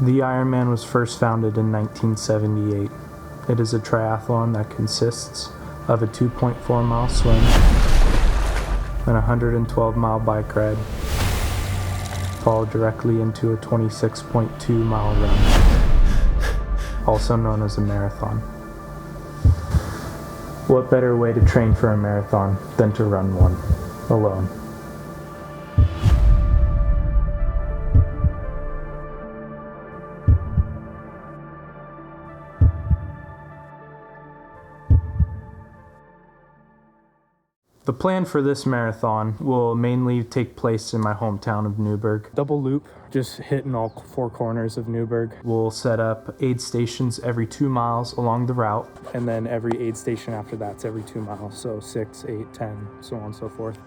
The Ironman was first founded in 1978. It is a triathlon that consists of a 2.4 mile swim and a 112 mile bike ride, followed directly into a 26.2 mile run, also known as a marathon. What better way to train for a marathon than to run one alone? The plan for this marathon will mainly take place in my hometown of Newburgh. Double loop, just hitting all four corners of Newburgh. We'll set up aid stations every 2 miles along the route, and then every aid station after that's every 2 miles, so 6, 8, 10, so on and so forth.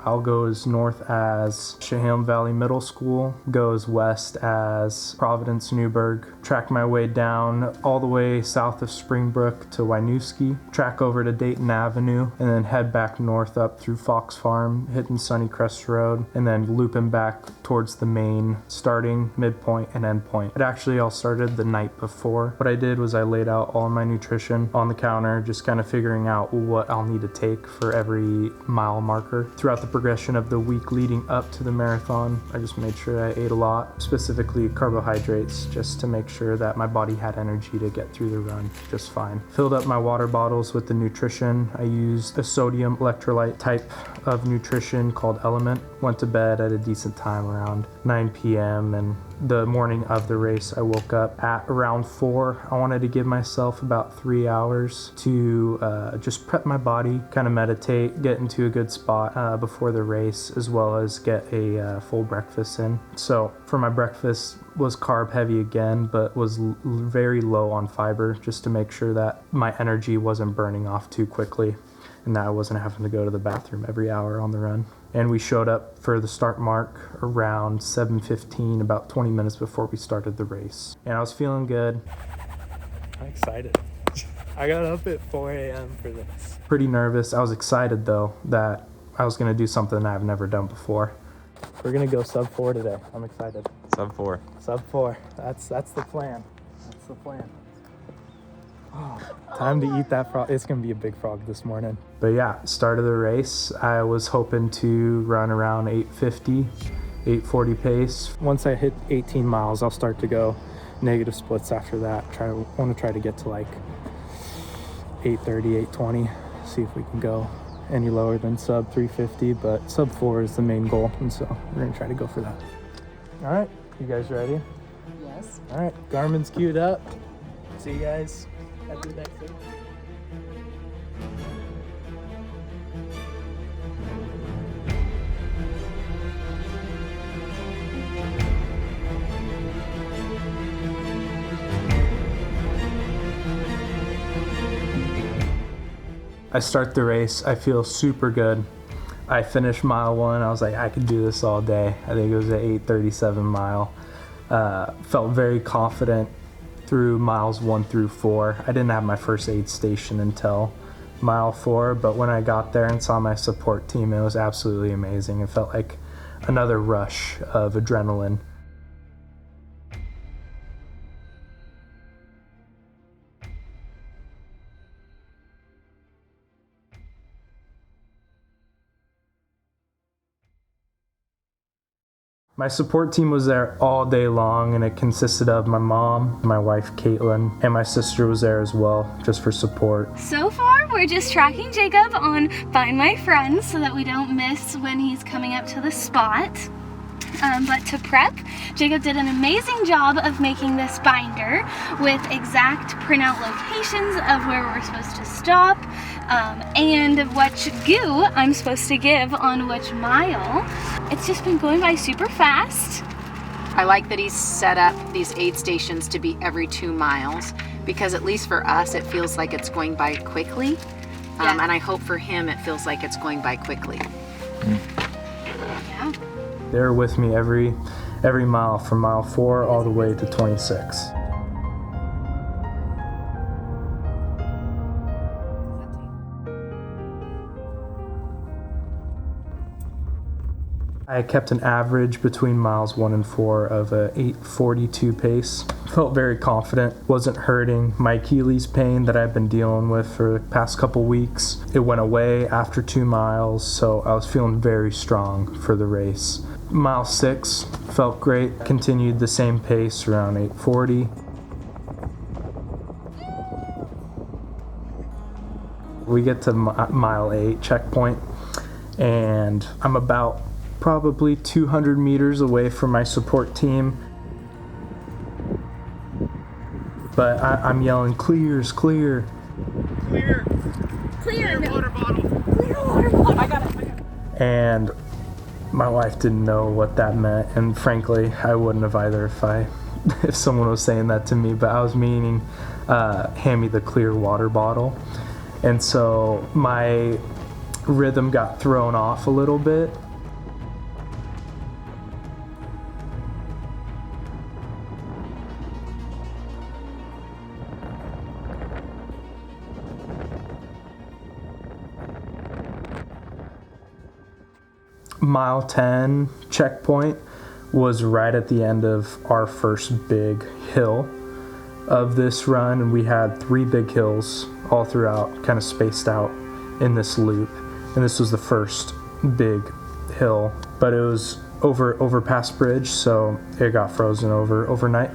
I'll go as north as Chehalem Valley Middle School, go as west as Providence, Newburgh, track my way down all the way south of Springbrook to Winooski, track over to Dayton Avenue, and then head back north up through Fox Farm, hitting Sunnycrest Road, and then looping back towards the main starting, midpoint, and end point. It actually all started the night before. What I did was I laid out all my nutrition on the counter, just kind of figuring out what I'll need to take for every mile marker. Throughout the progression of the week leading up to the marathon, I just made sure I ate a lot, specifically carbohydrates, just to make sure that my body had energy to get through the run just fine. Filled up my water bottles with the nutrition. I used a sodium electrolyte type of nutrition called Element. Went to bed at a decent time around 9 p.m. and the morning of the race I woke up at around 4. I wanted to give myself about 3 hours to just prep my body, kind of meditate, get into a good spot before the race, as well as get a full breakfast in. So for my breakfast was carb heavy again, but was very low on fiber, just to make sure that my energy wasn't burning off too quickly and that I wasn't having to go to the bathroom every hour on the run. And we showed up for the start mark around 7:15, about 20 minutes before we started the race. And I was feeling good. I'm excited. I got up at 4 a.m. for this. Pretty nervous. I was excited though that I was gonna do something I've never done before. We're gonna go sub 4 today. I'm excited. Sub 4. Sub 4. That's the plan. That's the plan. Oh, time to eat that frog. It's gonna be a big frog this morning. But yeah, start of the race, I was hoping to run around 8:50, 8:40 pace. Once I hit 18 miles, I'll start to go negative splits after that. Want to try to get to like 8:30, 8:20. See if we can go any lower than sub 350, but sub 4 is the main goal, and so we're gonna try to go for that. All right, you guys ready? Yes. All right, Garmin's queued up. See you guys at the next one. I start the race, I feel super good. I finished mile 1, I was like, I could do this all day. I think it was an 8:37 mile. Felt very confident through miles 1 through 4. I didn't have my first aid station until mile 4, but when I got there and saw my support team, it was absolutely amazing. It felt like another rush of adrenaline. My support team was there all day long, and it consisted of my mom, my wife Kaitlyn, and my sister was there as well, just for support. So far, we're just tracking Jacob on Find My Friends so that we don't miss when he's coming up to the spot. But to prep, Jacob did an amazing job of making this binder with exact printout locations of where we're supposed to stop and which goo I'm supposed to give on which mile. It's just been going by super fast. I like that he's set up these aid stations to be every 2 miles because at least for us it feels like it's going by quickly. Yeah. And I hope for him it feels like it's going by quickly. Yeah. They were with me every mile from mile 4 all the way to 26. I kept an average between miles 1 and 4 of a 8:42 pace. Felt very confident, wasn't hurting. My Achilles pain that I've been dealing with for the past couple weeks, it went away after 2 miles, so I was feeling very strong for the race. Mile 6 felt great, continued the same pace around 8:40. We get to mile 8 checkpoint, and I'm about probably 200 meters away from my support team. But I'm yelling, clears, clear. Clear. Clear. Clear water bottle. Clear water bottle. I got it. And my wife didn't know what that meant, and frankly, I wouldn't have either if someone was saying that to me, but I was meaning, hand me the clear water bottle. And so my rhythm got thrown off a little bit. Mile 10 checkpoint was right at the end of our first big hill of this run, and we had 3 big hills all throughout, kind of spaced out in this loop, and this was the first big hill, but it was overpass bridge, so it got frozen overnight.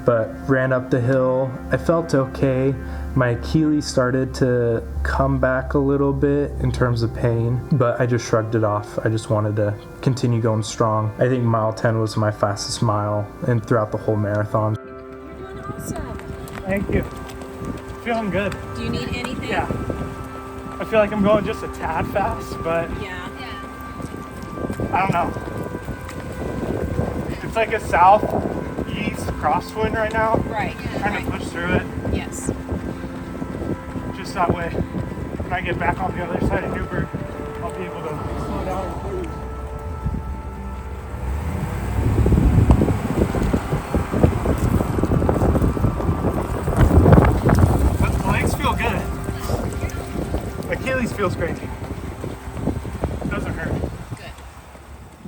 But ran up the hill, I felt okay. My Achilles started to come back a little bit in terms of pain, but I just shrugged it off. I just wanted to continue going strong. I think mile 10 was my fastest mile and throughout the whole marathon. Awesome. Thank you. Feeling good. Do you need anything? Yeah. I feel like I'm going just a tad fast, but Yeah. I don't know. It's like a southeast crosswind right now. Right. Trying to push through it. Yes. Just that way, when I get back on the other side of Newburgh, I'll be able to slow down and cruise. But the legs feel good. Achilles feels great. Doesn't hurt.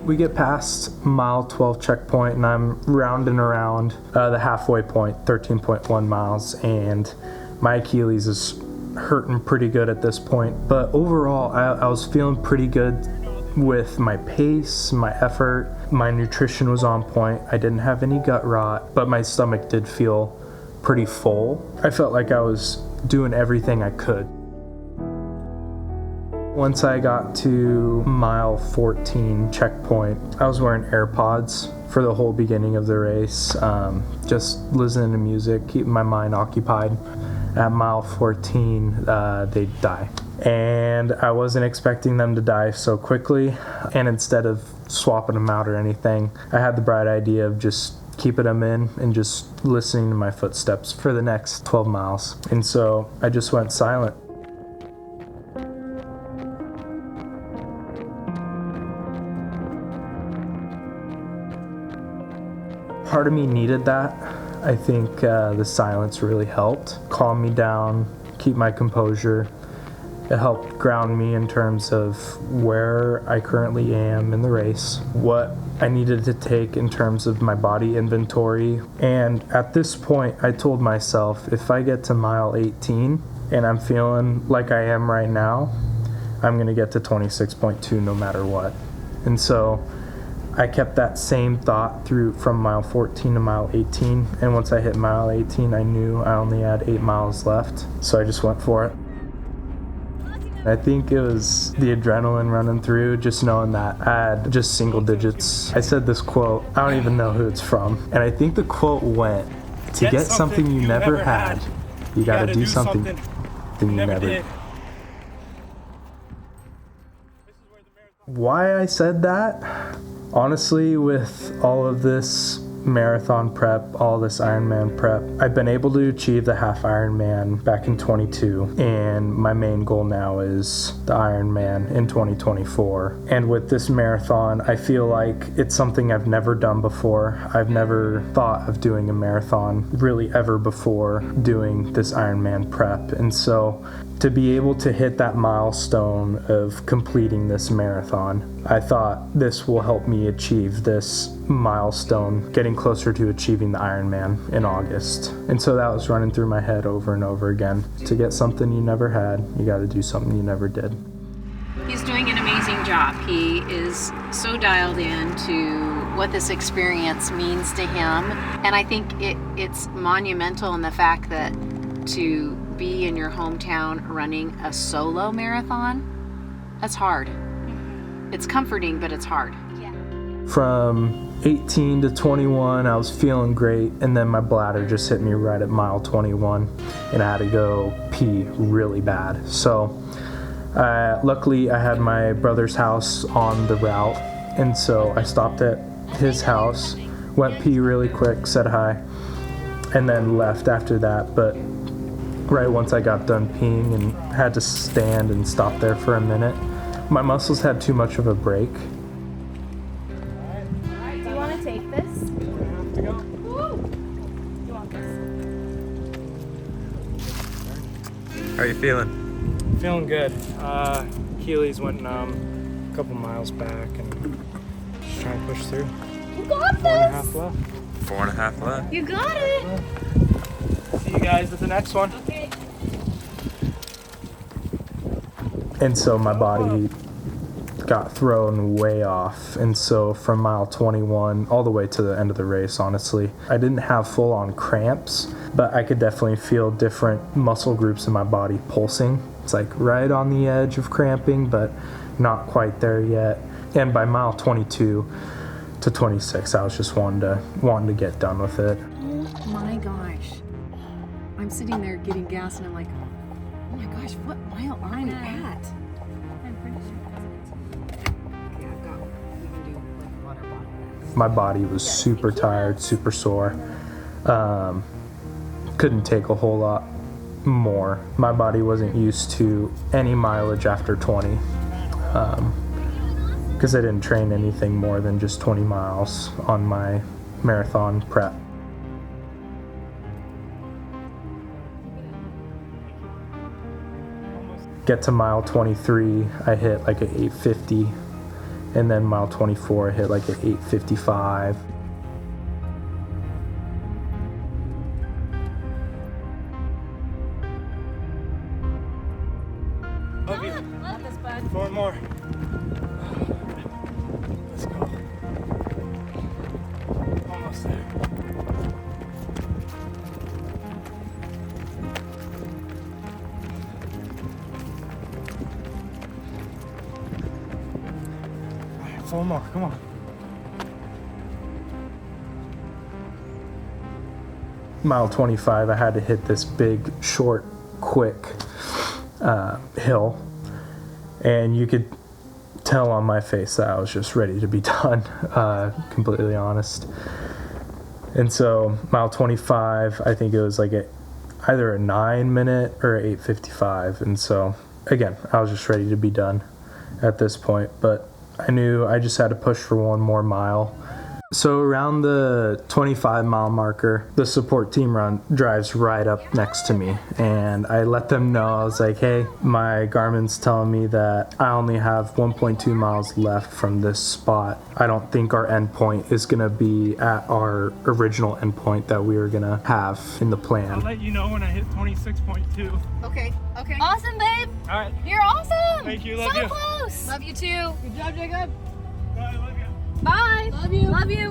We get past mile 12 checkpoint, and I'm rounding around the halfway point, 13.1 miles, and my Achilles is hurting pretty good at this point. But overall, I was feeling pretty good with my pace, my effort. My nutrition was on point. I didn't have any gut rot, but my stomach did feel pretty full. I felt like I was doing everything I could. Once I got to mile 14 checkpoint, I was wearing AirPods for the whole beginning of the race, just listening to music, keeping my mind occupied. At mile 14, they die. And I wasn't expecting them to die so quickly. And instead of swapping them out or anything, I had the bright idea of just keeping them in and just listening to my footsteps for the next 12 miles. And so I just went silent. Part of me needed that. I think the silence really helped calm me down, keep my composure. It helped ground me in terms of where I currently am in the race, what I needed to take in terms of my body inventory. And at this point, I told myself, if I get to mile 18 and I'm feeling like I am right now, I'm gonna get to 26.2 no matter what. And so I kept that same thought through from mile 14 to mile 18, and once I hit mile 18, I knew I only had 8 miles left, so I just went for it. I think it was the adrenaline running through, just knowing that I had just single digits. I said this quote, I don't even know who it's from, and I think the quote went, to get something you never had, you gotta do something you never did. Why I said that? Honestly, with all of this marathon prep, all this Ironman prep, I've been able to achieve the half Ironman back in 22, and my main goal now is the Ironman in 2024. And with this marathon, I feel like it's something I've never done before. I've never thought of doing a marathon really ever before doing this Ironman prep. And so to be able to hit that milestone of completing this marathon, I thought this will help me achieve this milestone, getting closer to achieving the Ironman in August. And so that was running through my head over and over again. To get something you never had, you got to do something you never did. He's doing an amazing job. He is so dialed in to what this experience means to him. And I think it's monumental in the fact that to be in your hometown running a solo marathon, that's hard. It's comforting, but it's hard. From 18 to 21, I was feeling great, and then my bladder just hit me right at mile 21, and I had to go pee really bad. So luckily I had my brother's house on the route, and so I stopped at his house, went pee really quick, said hi, and then left after that. But right once I got done peeing and had to stand and stop there for a minute, my muscles had too much of a break. Do you want to take this? Woo! You want this? How are you feeling? Feeling good. Achilles went numb a couple miles back and just trying to push through. You got 4.5 left. 4.5 left. You got it! See you guys at the next one. Okay. And so my body got thrown way off. And so from mile 21 all the way to the end of the race, honestly, I didn't have full-on cramps, but I could definitely feel different muscle groups in my body pulsing. It's like right on the edge of cramping, but not quite there yet. And by mile 22 to 26, I was just wanting to get done with it. Oh my gosh. I'm sitting there getting gas and I'm like, oh my gosh, what mile are we at? I'm pretty sure. Okay, I've got, we can do like water bottle. My body was super tired, super sore. Couldn't take a whole lot more. My body wasn't used to any mileage after 20. Because I didn't train anything more than just 20 miles on my marathon prep. Get to mile 23, I hit like an 8:50, and then mile 24, I hit like an 8:55. Love you. Love this, bud. 4 more. Let's go. Almost there. All right, 4 more. Come on. Mile 25, I had to hit this big, short, quick hill, and you could tell on my face that I was just ready to be done, completely honest. And so mile 25, I think it was like either a 9-minute or 8:55, and so again, I was just ready to be done at this point, but I knew I just had to push for 1 more mile. So around the 25-mile marker, the support team drives right up next to me, and I let them know. I was like, hey, my Garmin's telling me that I only have 1.2 miles left from this spot. I don't think our endpoint is going to be at our original endpoint that we were going to have in the I'll plan. let you know when I hit 26.2. Okay. Awesome, babe. All right. You're awesome. Thank you. Love so you. close. Love you too. Good job, Jacob. Bye. Love you. Bye. Love you. Love you.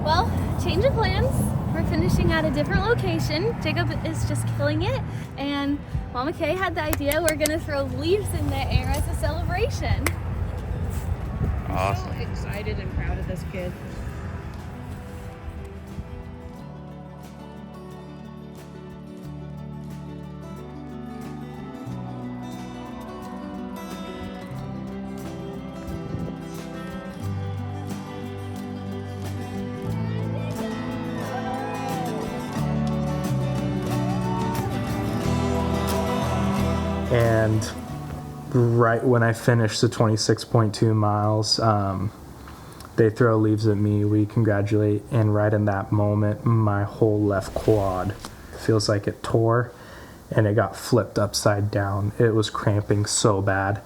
Well, change of plans. We're finishing at a different location. Jacob is just killing it. And Mama Kay had the idea we're gonna throw leaves in the air as a celebration. Awesome. I'm so excited and proud of this kid. And right when I finished the 26.2 miles, they throw leaves at me, we congratulate, and right in that moment, my whole left quad feels like it tore, and it got flipped upside down. It was cramping so bad.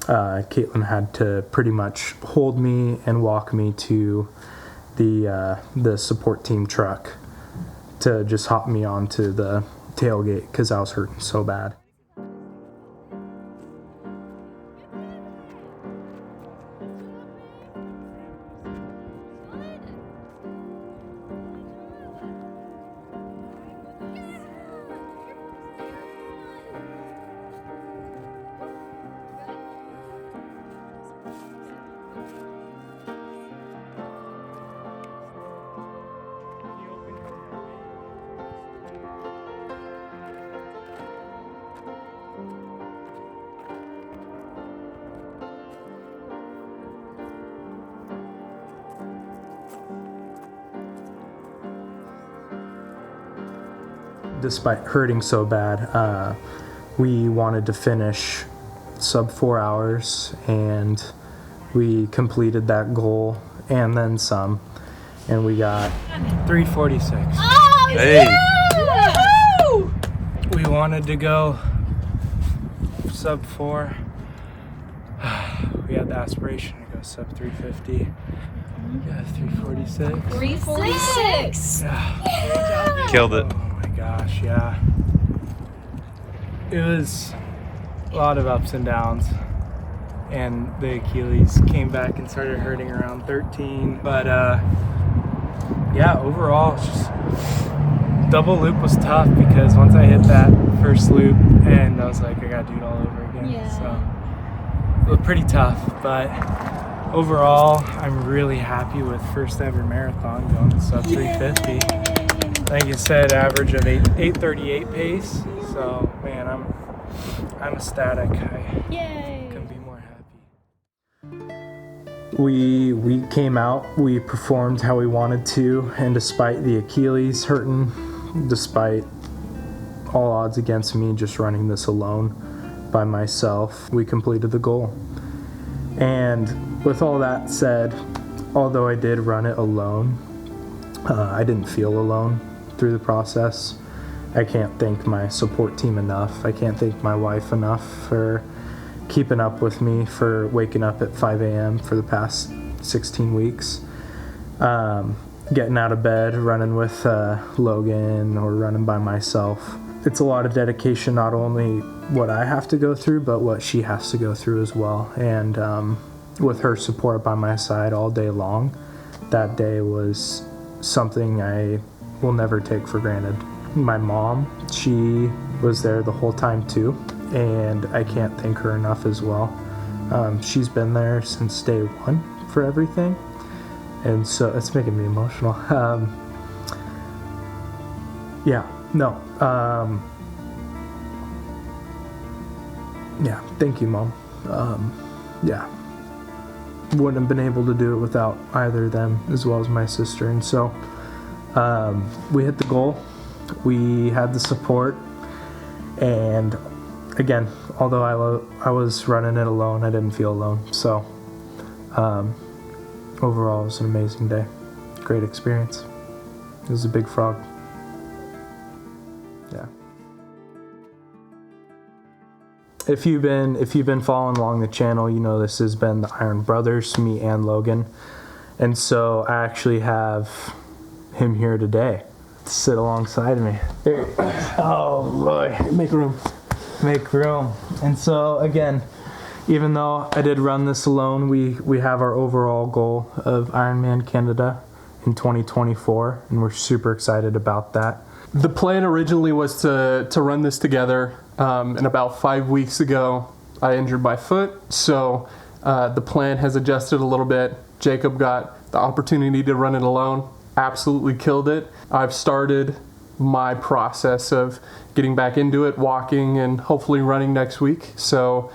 Kaitlyn had to pretty much hold me and walk me to the support team truck to just hop me onto the tailgate because I was hurting so bad. Despite hurting so bad, we wanted to finish sub 4 hours, and we completed that goal and then some, and we got 3:46. Oh, Hey. yeah! We wanted to go sub 4. We had the aspiration to go sub 350. Yeah, 346. 346. Yeah. Killed it. Oh my gosh, yeah. It was a lot of ups and downs, and the Achilles came back and started hurting around 13. But yeah, overall, it's just double loop was tough because once I hit that first loop, and I was like, I gotta do it all over again. Yeah. So it was pretty tough, but overall, I'm really happy with first ever marathon going to sub 350. Like you said, average of 8:38 pace. So man, I'm ecstatic. Yay! Couldn't be more happy. We came out, we performed how we wanted to, and despite the Achilles hurting, despite all odds against me just running this alone by myself, we completed the goal. And with all that said, although I did run it alone, I didn't feel alone through the process. I can't thank my support team enough. I can't thank my wife enough for keeping up with me, for waking up at 5 a.m. for the past 16 weeks. Getting out of bed, running with Logan, or running by myself. It's a lot of dedication, not only what I have to go through, but what she has to go through as well. And with her support by my side all day long, that day was something I will never take for granted. My mom, she was there the whole time too, and I can't thank her enough as well. She's been there since day one for everything, and so it's making me emotional. Thank you, Mom. Wouldn't have been able to do it without either of them, as well as my sister. And so we hit the goal. We had the support, and again, although I was running it alone, I didn't feel alone. So overall, it was an amazing day. Great experience. It was a big frog. Yeah. If you've been following along the channel, you know this has been the Iron Brothers, me and Logan. And so I actually have him here today to sit alongside me. There. Oh boy, make room. Make room. And so again, even though I did run this alone, we have our overall goal of Ironman Canada in 2024, and we're super excited about that. The plan originally was to run this together, and about 5 weeks ago, I injured my foot, so the plan has adjusted a little bit. Jacob got the opportunity to run it alone, absolutely killed it. I've started my process of getting back into it, walking, and hopefully running next week. So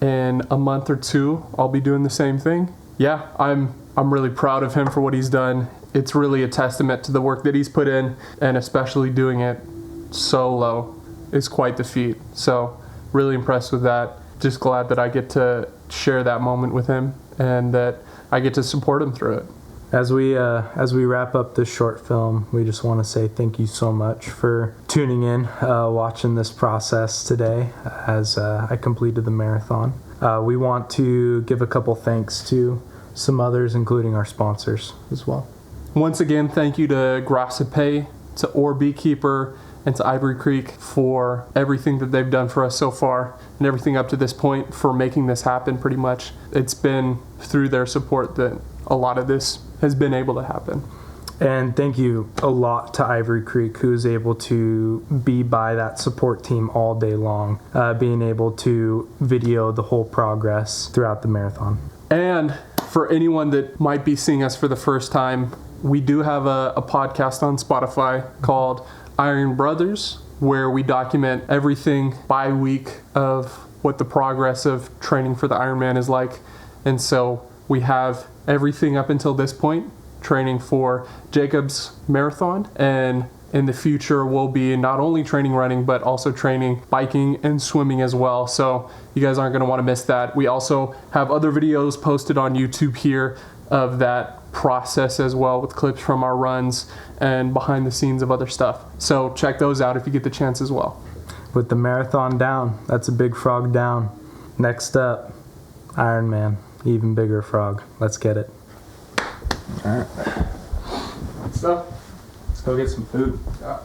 in a month or two, I'll be doing the same thing. Yeah, I'm really proud of him for what he's done. It's really a testament to the work that he's put in, and especially doing it solo is quite the feat. So really impressed with that. Just glad that I get to share that moment with him and that I get to support him through it. As we wrap up this short film, we just want to say thank you so much for tuning in, watching this process today as I completed the marathon. We want to give a couple thanks to some others, including our sponsors as well. Once again, thank you to Grassape, to Or Beekeeper, and to Ivory Creek for everything that they've done for us so far and everything up to this point for making this happen pretty much. It's been through their support that a lot of this has been able to happen. And thank you a lot to Ivory Creek, who is able to be by that support team all day long, being able to video the whole progress throughout the marathon. And for anyone that might be seeing us for the first time, we do have a podcast on Spotify called Iron Brothers, where we document everything by week of what the progress of training for the Ironman is like. And so we have everything up until this point, training for Jacob's marathon, and in the future we'll be not only training running but also training biking and swimming as well, so you guys aren't going to want to miss that. We also have other videos posted on YouTube here of that process as well, with clips from our runs and behind the scenes of other stuff, so check those out if you get the chance as well. With the marathon down, that's a big frog down. Next up, Ironman, even bigger frog. Let's get it. All right. So Let's go get some food. yeah.